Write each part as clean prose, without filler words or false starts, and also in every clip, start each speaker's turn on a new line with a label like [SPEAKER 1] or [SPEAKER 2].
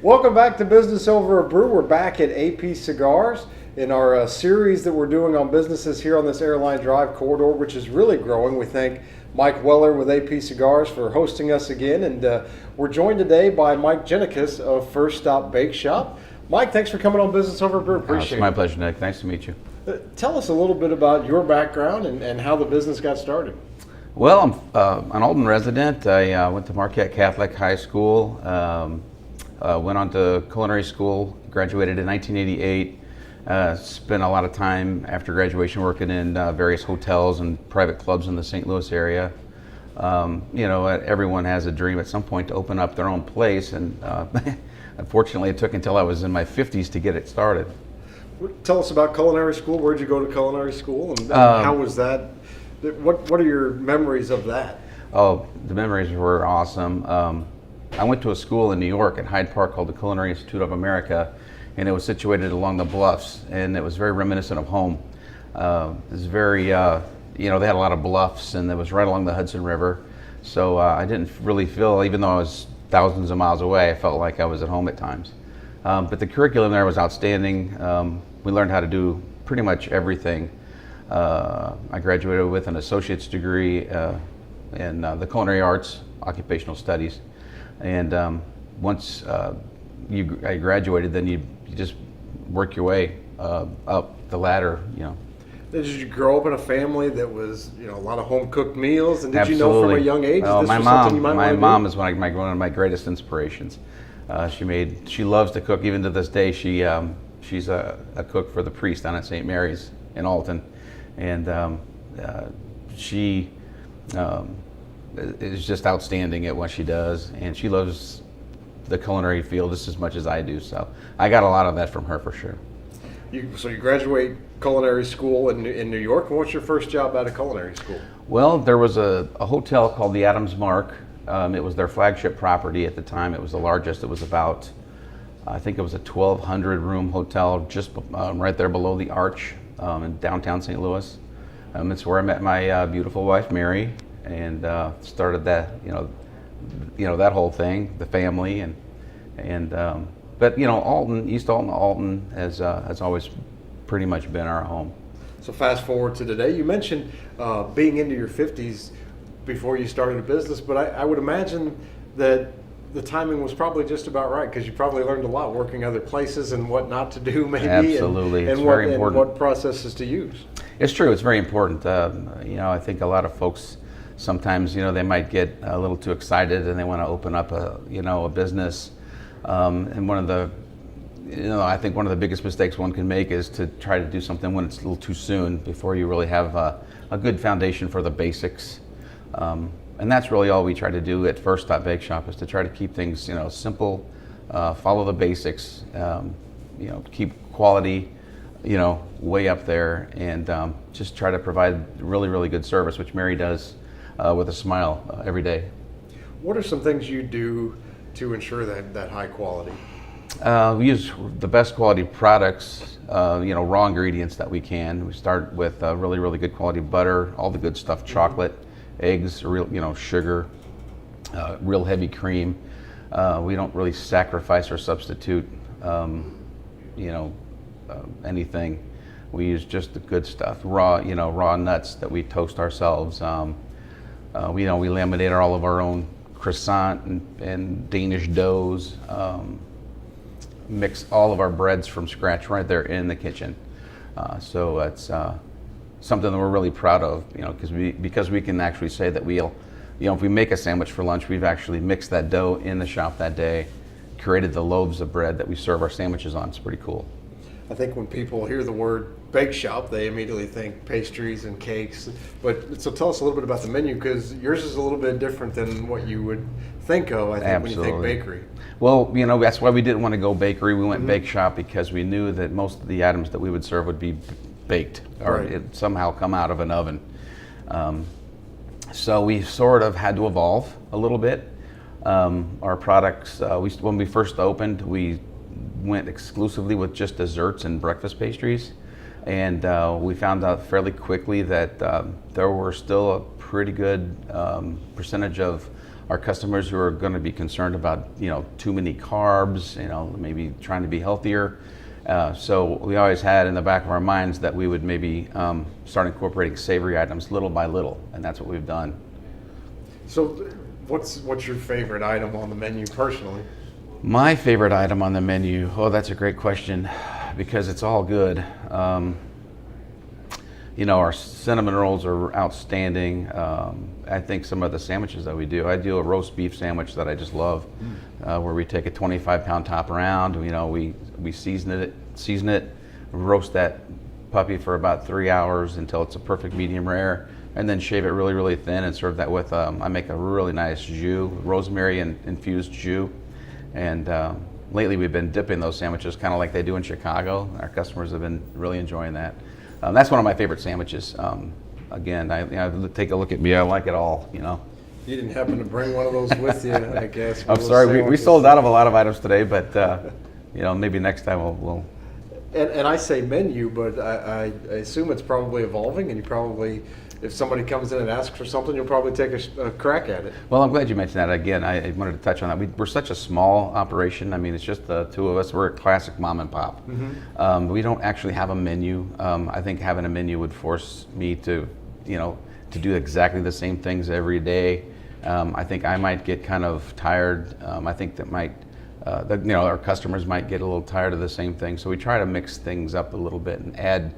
[SPEAKER 1] Welcome back to Business Over a Brew. We're back at AP Cigars in our series that we're doing on businesses here on this Airline Drive corridor, which is really growing. We thank Mike Weller with AP Cigars for hosting us again. And we're joined today by Mike Genicas of First Stop Bake Shop. Mike, thanks for coming on Business Over a Brew. Appreciate it.
[SPEAKER 2] It's my pleasure, Nick. Nice to meet you.
[SPEAKER 1] Tell us a little bit about your background and how the business got started.
[SPEAKER 2] Well, I'm an Alton resident. I went to Marquette Catholic High School, went on to culinary school, graduated in 1988, spent a lot of time after graduation working in various hotels and private clubs in the St. Louis area. Everyone has a dream at some point to open up their own place, and unfortunately it took until I was in my 50s to get it started.
[SPEAKER 1] Tell us about culinary school. Where'd you go to culinary school, and how was that? What are your memories of that?
[SPEAKER 2] Oh, the memories were awesome. I went to a school in New York at Hyde Park called the Culinary Institute of America, and it was situated along the bluffs, and it was very reminiscent of home. It was very, they had a lot of bluffs, and it was right along the Hudson River. So I didn't really feel, even though I was thousands of miles away, I felt like I was at home at times. But the curriculum there was outstanding. We learned how to do pretty much everything. I graduated with an associate's degree in the culinary arts, occupational studies. And once I graduated, then you just work your way up the ladder,
[SPEAKER 1] Did you grow up in a family that was, a lot of home cooked meals? And did
[SPEAKER 2] Absolutely.
[SPEAKER 1] you know from a young age
[SPEAKER 2] well,
[SPEAKER 1] this
[SPEAKER 2] my
[SPEAKER 1] was
[SPEAKER 2] mom,
[SPEAKER 1] something you might
[SPEAKER 2] my
[SPEAKER 1] want to
[SPEAKER 2] mom
[SPEAKER 1] do?
[SPEAKER 2] is one of my greatest inspirations. She loves to cook. Even to this day, she's a cook for the Priest down at St. Mary's in Alton, and she is just outstanding at what she does, and she loves the culinary field just as much as I do. So I got a lot of that from her for sure.
[SPEAKER 1] So you graduate culinary school in New York, and what's your first job out of culinary school?
[SPEAKER 2] Well, there was a hotel called the Adams Mark. It was their flagship property at the time. It was the largest. It was about, I think it was a 1,200 room hotel just right there below the Arch in downtown St. Louis. It's where I met my beautiful wife, Mary, and started that, that whole thing, the family, but Alton, East Alton has always pretty much been our home.
[SPEAKER 1] So fast forward to today. You mentioned being into your 50s before you started a business, but I would imagine that the timing was probably just about right, because you probably learned a lot working other places and what not to do, maybe.
[SPEAKER 2] Absolutely, it's very important.
[SPEAKER 1] And what processes to use.
[SPEAKER 2] It's true. It's very important. I think a lot of folks sometimes, they might get a little too excited and they want to open up a business. And I think one of the biggest mistakes one can make is to try to do something when it's a little too soon, before you really have a good foundation for the basics. And that's really all we try to do at First Stop Bake Shop, is to try to keep things, simple, follow the basics, keep quality, way up there, and just try to provide really, really good service, which Mary does with a smile every day.
[SPEAKER 1] What are some things you do to ensure that high quality?
[SPEAKER 2] We use the best quality products, raw ingredients that we can. We start with really, really good quality butter, all the good stuff, chocolate, eggs, real, sugar, real heavy cream. We don't really sacrifice or substitute, anything. We use just the good stuff, raw nuts that we toast ourselves. We laminate all of our own croissant and Danish doughs. Mix all of our breads from scratch right there in the kitchen. So it's something that we're really proud of, because we can actually say that if we make a sandwich for lunch, we've actually mixed that dough in the shop that day, created the loaves of bread that we serve our sandwiches on. It's pretty cool.
[SPEAKER 1] I think when people hear the word bake shop, they immediately think pastries and cakes. But so tell us a little bit about the menu, because yours is a little bit different than what you would think of, I think,
[SPEAKER 2] Absolutely.
[SPEAKER 1] when you think bakery.
[SPEAKER 2] Well, that's why we didn't want to go bakery. We went bake shop, because we knew that most of the items that we would serve would be baked, or
[SPEAKER 1] Right.
[SPEAKER 2] it somehow come out of an oven. So we sort of had to evolve a little bit. Our products, when we first opened, we went exclusively with just desserts and breakfast pastries, and we found out fairly quickly that there were still a pretty good percentage of our customers who are going to be concerned about, too many carbs, maybe trying to be healthier. So we always had in the back of our minds that we would maybe start incorporating savory items little by little, and that's what we've done.
[SPEAKER 1] So what's your favorite item on the menu personally?
[SPEAKER 2] My favorite item on the menu, that's a great question because it's all good. Our cinnamon rolls are outstanding. I think some of the sandwiches that we do, I do a roast beef sandwich that I just love, where we take a 25-pound top round, we season it, roast that puppy for about 3 hours until it's a perfect medium rare, and then shave it really, really thin and serve that with, I make a really nice jus, rosemary and infused jus. And lately we've been dipping those sandwiches kind of like they do in Chicago. Our customers have been really enjoying that. That's one of my favorite sandwiches. Again, take a look at me. I like it all.
[SPEAKER 1] You didn't happen to bring one of those with you, I guess.
[SPEAKER 2] I'm sorry. We sold out of a lot of items today, but maybe next time we'll.
[SPEAKER 1] And I say menu, but I assume it's probably evolving, and you probably, if somebody comes in and asks for something, you'll probably take a crack at it.
[SPEAKER 2] Well, I'm glad you mentioned that. Again, I wanted to touch on that. We're such a small operation. I mean, it's just the two of us. We're a classic mom and pop. Mm-hmm. We don't actually have a menu. I think having a menu would force me to do exactly the same things every day. I think I might get kind of tired. I think that our customers might get a little tired of the same thing. So we try to mix things up a little bit and add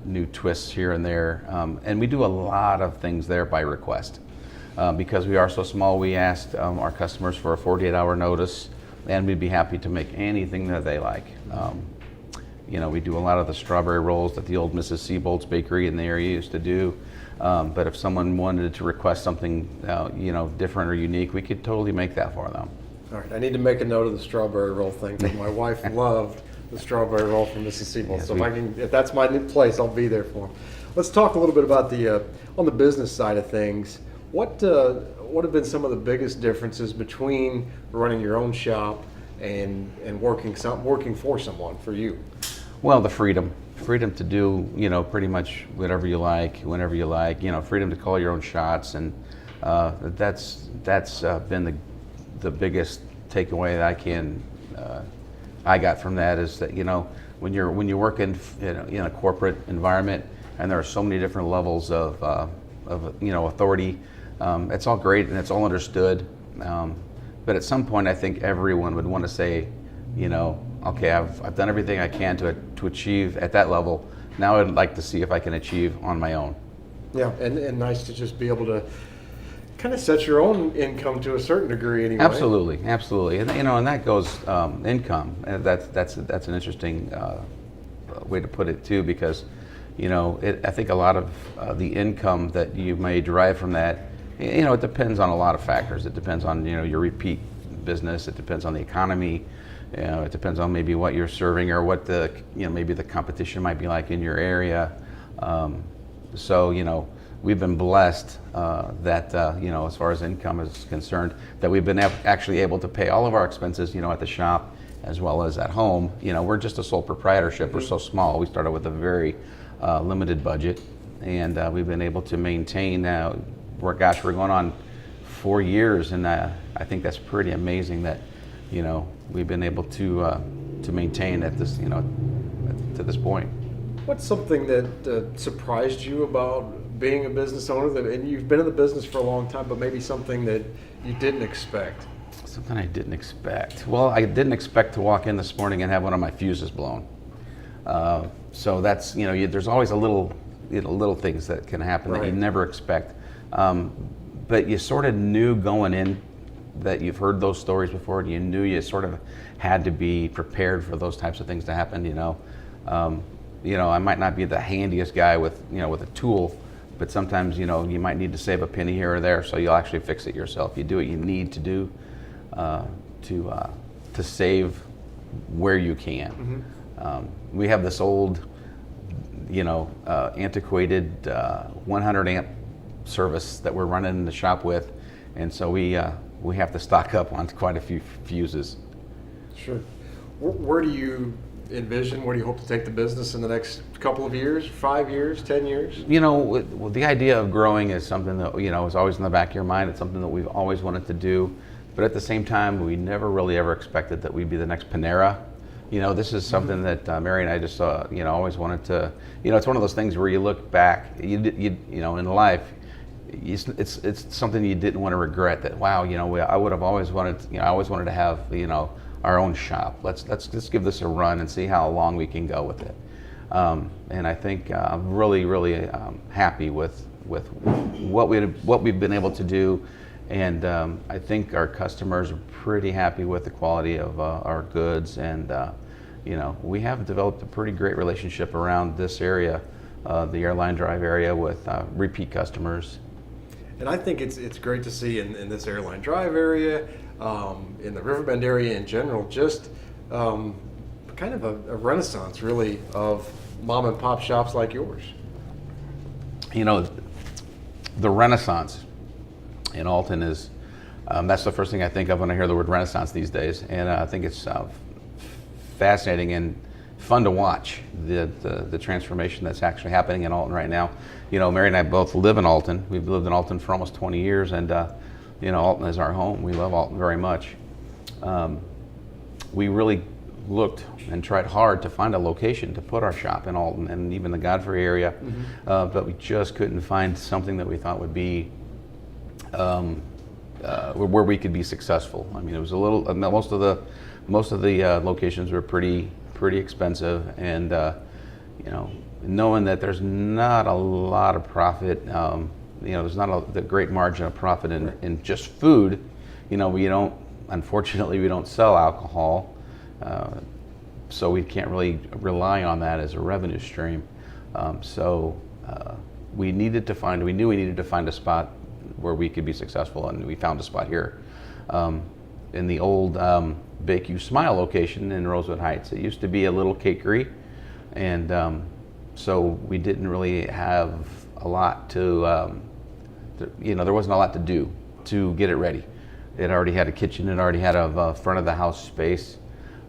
[SPEAKER 2] new twists here and there. And we do a lot of things there by request. Because we are so small, we asked our customers for a 48-hour notice, and we'd be happy to make anything that they like. We do a lot of the strawberry rolls that the old Mrs. Seabolt's bakery in the area used to do. But if someone wanted to request something, different or unique, we could totally make that for them.
[SPEAKER 1] All right, I need to make a note of the strawberry roll thing because my wife loved the strawberry roll from Mrs. Seabolt.
[SPEAKER 2] Yes,
[SPEAKER 1] So if that's my new place, I'll be there for them. Let's talk a little bit about on the business side of things. What have been some of the biggest differences between running your own shop and working for someone, for you?
[SPEAKER 2] Well, the freedom to do pretty much whatever you like, whenever you like. Freedom to call your own shots, and that's been the biggest takeaway that I got from that is that when you work in a corporate environment and there are so many different levels of authority, it's all great and it's all understood, but at some point I think everyone would want to say, okay, I've done everything I can to achieve at that level. Now I'd like to see if I can achieve on my own.
[SPEAKER 1] Yeah, and nice to just be able to kind of set your own income to a certain degree anyway.
[SPEAKER 2] Absolutely, and and that goes income. And that's an interesting way to put it too, because I think a lot of the income that you may derive from that, it depends on a lot of factors. It depends on your repeat business. It depends on the economy. It depends on maybe what you're serving or what maybe the competition might be like in your area. So we've been blessed that as far as income is concerned, that we've been actually able to pay all of our expenses at the shop as well as at home. We're just a sole proprietorship. We're so small. We started with a very limited budget, and we've been able to maintain. We're going on 4 years, and I think that's pretty amazing that we've been able to maintain at this to this point.
[SPEAKER 1] What's something that surprised you about being a business owner, and you've been in the business for a long time, but maybe something that you didn't expect?
[SPEAKER 2] Something I didn't expect. Well, I didn't expect to walk in this morning and have one of my fuses blown. So that's there's always a little things that can happen that you never expect. But you sort of knew going in that you've heard those stories before, and you knew you sort of had to be prepared for those types of things to happen. I might not be the handiest guy with a tool, but sometimes you might need to save a penny here or there, so you'll actually fix it yourself. You do what you need to do to save where you can. Mm-hmm. We have this old, antiquated 100 amp service that we're running in the shop with, and so we have to stock up on quite a few fuses.
[SPEAKER 1] Sure. Where do you envision? Where do you hope to take the business in the next couple of years, 5 years, 10 years?
[SPEAKER 2] You know, the idea of growing is something that, you know, is always in the back of your mind. It's something that we've always wanted to do. But at the same time, we never really ever expected that we'd be the next Panera. You know, this is something that Mary and I just, you know, always wanted to, you know, it's one of those things where you look back, you know, in life, it's something you didn't want to regret, that, wow, you know, I would have always wanted, you know, I always wanted to have, you know, our own shop. Let's give this a run and see how long we can go with it. And I think I'm really happy with what we've been able to do, and I think our customers are pretty happy with the quality of our goods, and you know, we have developed a pretty great relationship around this area, the Airline Drive area, with repeat customers.
[SPEAKER 1] And I think it's great to see in this Airline Drive area, in the Riverbend area in general, just kind of a renaissance, really, of mom and pop shops like yours.
[SPEAKER 2] You know, the renaissance in Alton is, that's the first thing I think of when I hear the word renaissance these days. And I think it's fascinating and fun to watch the transformation that's actually happening in Alton right now. You know, Mary and I both live in Alton. We've lived in Alton for almost 20 years, and you know, Alton is our home. We love Alton very much. We really looked and tried hard to find a location to put our shop in Alton and even the Godfrey area, but we just couldn't find something that we thought would be where we could be successful. I mean, it was a little, most of the locations were pretty expensive, and you know, knowing that there's not a lot of profit, you know, there's not the great margin of profit in just food. You know, unfortunately, we don't sell alcohol, so we can't really rely on that as a revenue stream. So we knew we needed to find a spot where we could be successful, and we found a spot here in the old Bake You Smile location in Rosewood Heights. It used to be a little cakery, and so we didn't really have a lot to, you know, there wasn't a lot to do to get it ready. It already had a kitchen, it already had a front of the house space,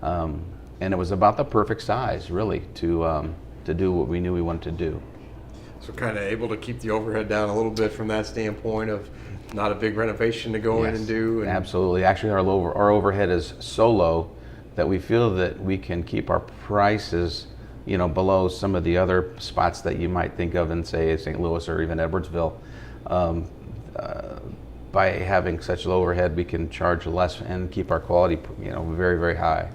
[SPEAKER 2] and it was about the perfect size, really, to do what we knew we wanted to do.
[SPEAKER 1] So kind of able to keep the overhead down a little bit from that standpoint of not a big renovation to go in and do. And
[SPEAKER 2] absolutely. Actually, our overhead is so low that we feel that we can keep our prices, you know, below some of the other spots that you might think of in, say, St. Louis or even Edwardsville. By having such low overhead, we can charge less and keep our quality, you know, very high.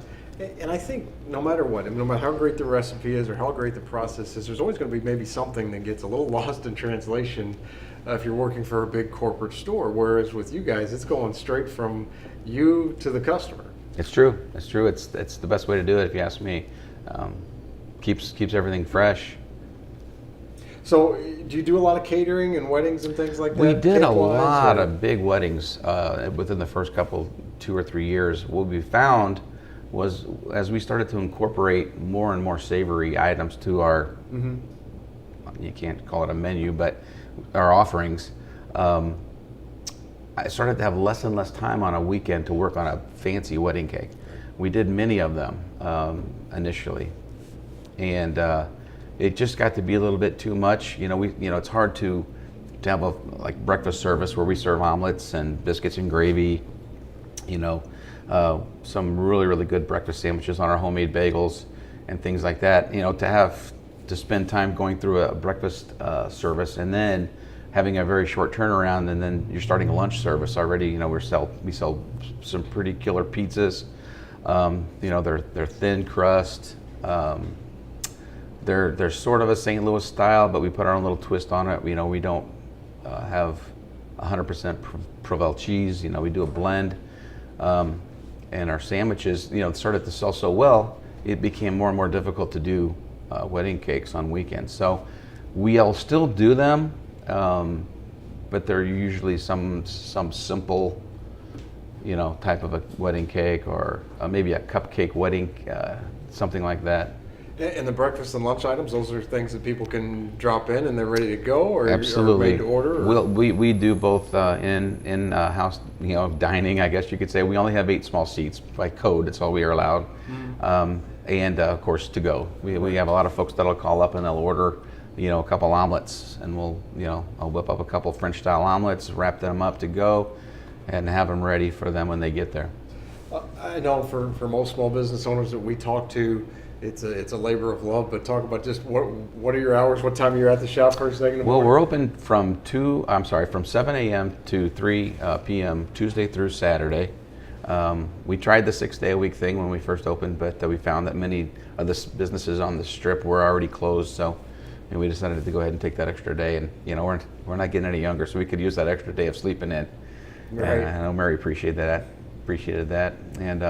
[SPEAKER 1] And I think no matter what, no matter how great the recipe is or how great the process is, there's always going to be maybe something that gets a little lost in translation if you're working for a big corporate store. Whereas with you guys, it's going straight from you to the customer.
[SPEAKER 2] It's true. It's true. It's the best way to do it, if you ask me. Keeps everything fresh.
[SPEAKER 1] So, do you do a lot of catering and weddings and things like that?
[SPEAKER 2] We did a lot of big weddings within the first 2 or 3 years. What we found was, as we started to incorporate more and more savory items to our, you can't call it a menu, but our offerings, I started to have less and less time on a weekend to work on a fancy wedding cake. We did many of them initially, and it just got to be a little bit too much. You know, it's hard to have a breakfast service where we serve omelets and biscuits and gravy. You know, some really good breakfast sandwiches on our homemade bagels and things like that. You know, to spend time going through a breakfast service and then having a very short turnaround, and then you're starting a lunch service already. You know, we sell some pretty killer pizzas. You know, they're thin crust. They're sort of a St. Louis style, but we put our own little twist on it. You know, we don't have 100% Provel cheese. You know, we do a blend. And our sandwiches, you know, started to sell so well, it became more and more difficult to do wedding cakes on weekends. So we'll still do them, but they're usually some simple, you know, type of a wedding cake, or maybe a cupcake wedding, something like that.
[SPEAKER 1] And the breakfast and lunch items, those are things that people can drop in and they're ready to go, or
[SPEAKER 2] Absolutely.
[SPEAKER 1] Or made to order. Or?
[SPEAKER 2] We do both in house dining, I guess you could say. We only have 8 small seats by code. That's all we are allowed. And of course to go. We have a lot of folks that'll call up and they'll order a couple omelets, and I'll whip up a couple French style omelets, wrap them up to go, and have them ready for them when they get there.
[SPEAKER 1] I know for most small business owners that we talk to, it's a labor of love. But talk about just what are your hours? What time are you at the shop first thing in the morning?
[SPEAKER 2] Well, we're open from 7 a.m. to 3 p.m. Tuesday through Saturday. We tried the 6-day-a-week thing when we first opened, but we found that many of the businesses on the strip were already closed. So we decided to go ahead and take that extra day. And we're not getting any younger, so we could use that extra day of sleeping in.
[SPEAKER 1] Right.
[SPEAKER 2] And I know Mary appreciated that. And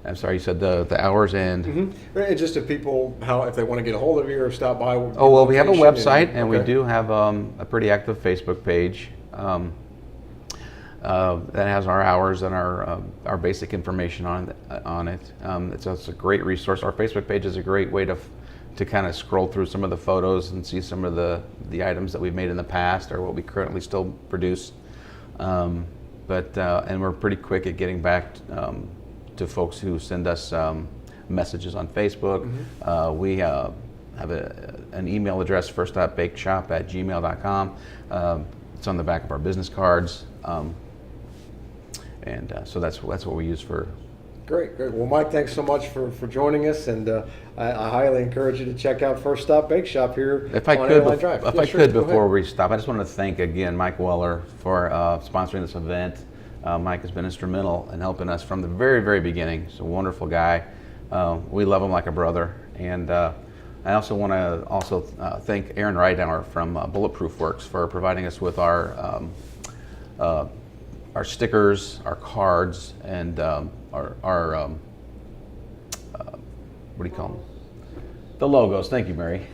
[SPEAKER 2] I'm sorry, you said the hours and.
[SPEAKER 1] Mm-hmm. And just if people, if they want to get a hold of you or stop by.
[SPEAKER 2] Oh, well, we have a website, and
[SPEAKER 1] okay.
[SPEAKER 2] we do have a pretty active Facebook page that has our hours and our basic information on it. It's a great resource. Our Facebook page is a great way to kind of scroll through some of the photos and see some of the items that we've made in the past or what we currently still produce. And we're pretty quick at getting back to folks who send us messages on Facebook.
[SPEAKER 1] Mm-hmm.
[SPEAKER 2] We have an email address, firststopbakeshop@gmail.com. It's on the back of our business cards. So that's what we use for.
[SPEAKER 1] Great. Well, Mike, thanks so much for joining us, and I highly encourage you to check out First Stop Bake Shop here
[SPEAKER 2] If I
[SPEAKER 1] on
[SPEAKER 2] could,
[SPEAKER 1] Airline Drive.
[SPEAKER 2] if
[SPEAKER 1] Yeah,
[SPEAKER 2] I
[SPEAKER 1] sure,
[SPEAKER 2] could
[SPEAKER 1] go
[SPEAKER 2] before
[SPEAKER 1] ahead.
[SPEAKER 2] we stop, I just want to thank again Mike Weller for sponsoring this event. Mike has been instrumental in helping us from the very, very beginning. He's a wonderful guy. We love him like a brother. And I also want to thank Aaron Ridenauer from Bulletproof Works for providing us with our stickers, our cards, and our what do you call them? The logos. Thank you, Mary.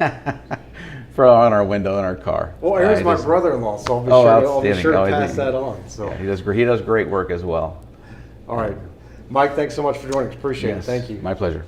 [SPEAKER 2] For on our window in our car.
[SPEAKER 1] Well, Aaron's my brother-in-law, so I'll be
[SPEAKER 2] outstanding.
[SPEAKER 1] sure to
[SPEAKER 2] Oh,
[SPEAKER 1] pass that on. So.
[SPEAKER 2] He does great work as well.
[SPEAKER 1] All right. Mike, thanks so much for joining us. Appreciate it.
[SPEAKER 2] Yes,
[SPEAKER 1] Thank you.
[SPEAKER 2] My pleasure.